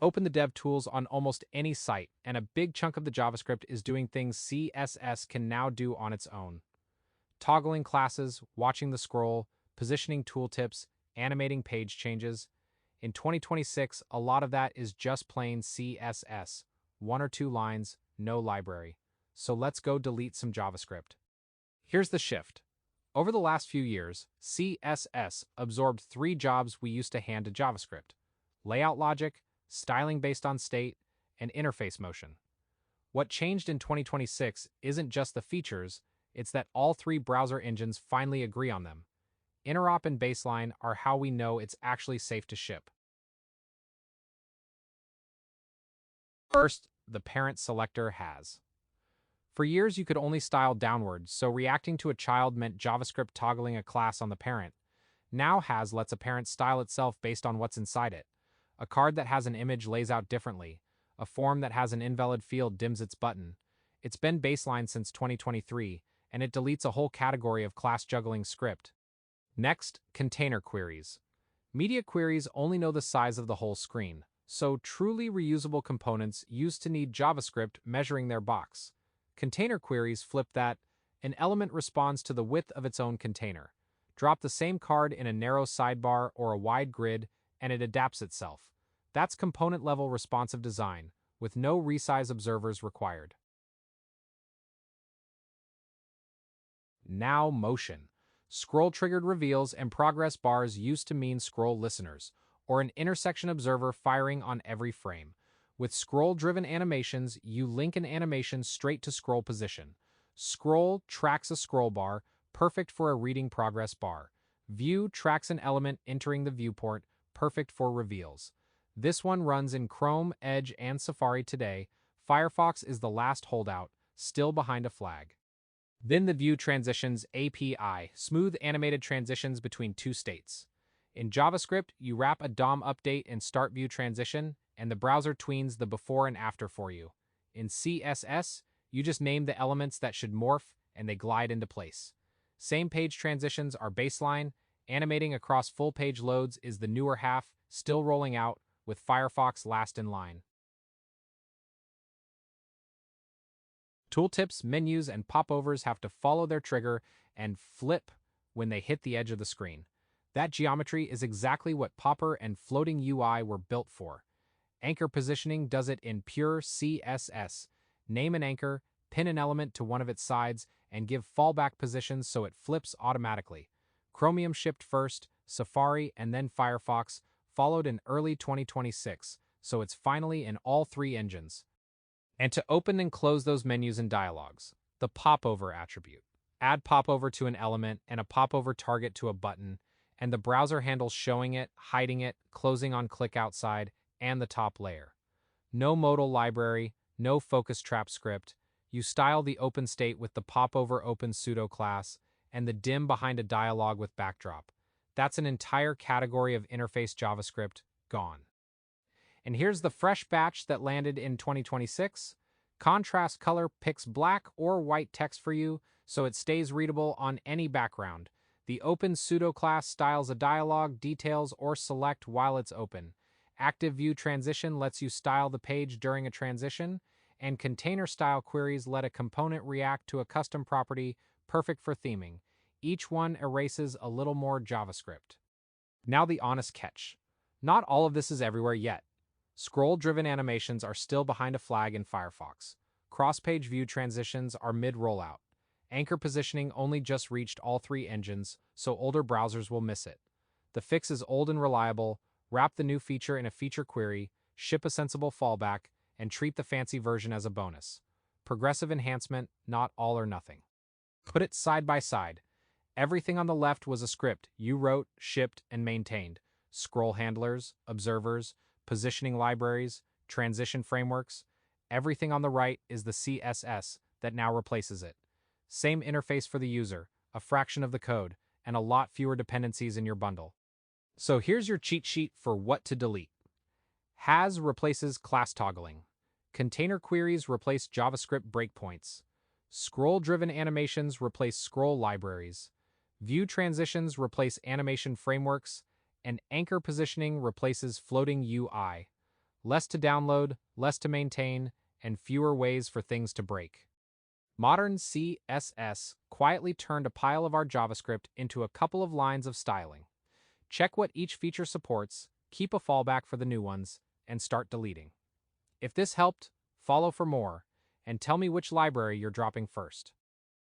Open the dev tools on almost any site, and a big chunk of the JavaScript is doing things CSS can now do on its own. Toggling classes, watching the scroll, positioning tooltips, animating page changes. In 2026, a lot of that is just plain CSS, one or two lines, no library. So let's go delete some JavaScript. Here's the shift. Over the last few years, CSS absorbed three jobs we used to hand to JavaScript: layout logic, styling based on state, and interface motion. What changed in 2026 isn't just the features, it's that all three browser engines finally agree on them. Interop and Baseline are how we know it's actually safe to ship. First, the parent selector has. For years, you could only style downward, so reacting to a child meant JavaScript toggling a class on the parent. Now has lets a parent style itself based on what's inside it. A card that has an image lays out differently. A form that has an invalid field dims its button. It's been Baseline since 2023, and it deletes a whole category of class juggling script. Next, container queries. Media queries only know the size of the whole screen, so truly reusable components used to need JavaScript measuring their box. Container queries flip that. An element responds to the width of its own container. Drop the same card in a narrow sidebar or a wide grid, and it adapts itself. That's component-level responsive design, with no resize observers required. Now motion. Scroll-triggered reveals and progress bars used to mean scroll listeners, or an intersection observer firing on every frame. With scroll-driven animations, you link an animation straight to scroll position. Scroll tracks a scroll bar, perfect for a reading progress bar. View tracks an element entering the viewport, perfect for reveals. This one runs in Chrome, Edge, and Safari today. Firefox is the last holdout, still behind a flag. Then the View Transitions API, smooth animated transitions between two states. In JavaScript, you wrap a DOM update and start view transition, and the browser tweens the before and after for you. In CSS, you just name the elements that should morph, and they glide into place. Same page transitions are Baseline. Animating across full page loads is the newer half, still rolling out, with Firefox last in line. Tooltips, menus, and popovers have to follow their trigger and flip when they hit the edge of the screen. That geometry is exactly what Popper and floating UI were built for. Anchor positioning does it in pure CSS. Name an anchor, pin an element to one of its sides, and give fallback positions so it flips automatically. Chromium shipped first, Safari, and then Firefox, followed in early 2026, so it's finally in all three engines. And to open and close those menus and dialogs, the Popover attribute. Add Popover to an element and a Popover target to a button, and the browser handles showing it, hiding it, closing on click outside, and the top layer. No modal library, no focus trap script. You style the open state with the Popover open pseudo class, and the dim behind a dialog with backdrop. That's an entire category of interface JavaScript gone. And here's the fresh batch that landed in 2026. Contrast color picks black or white text for you, so it stays readable on any background. The open pseudo class styles a dialog, details, or select while it's open. Active view transition lets you style the page during a transition, and container style queries let a component react to a custom property, perfect for theming. Each one erases a little more JavaScript. Now the honest catch. Not all of this is everywhere yet. Scroll-driven animations are still behind a flag in Firefox. Cross-page view transitions are mid-rollout. Anchor positioning only just reached all three engines, so older browsers will miss it. The fix is old and reliable. Wrap the new feature in a feature query, ship a sensible fallback, and treat the fancy version as a bonus. Progressive enhancement, not all or nothing. Put it side by side. Everything on the left was a script you wrote, shipped, and maintained. Scroll handlers, observers, positioning libraries, transition frameworks. Everything on the right is the CSS that now replaces it. Same interface for the user, a fraction of the code, and a lot fewer dependencies in your bundle. So here's your cheat sheet for what to delete. Has replaces class toggling. Container queries replace JavaScript breakpoints. Scroll-driven animations replace scroll libraries. View transitions replace animation frameworks. And anchor positioning replaces floating UI. less to download, less to maintain, and fewer ways for things to break. Modern CSS quietly turned a pile of our JavaScript into a couple of lines of styling. Check what each feature supports, keep a fallback for the new ones, and start deleting. If this helped, follow for more, and tell me which library you're dropping first.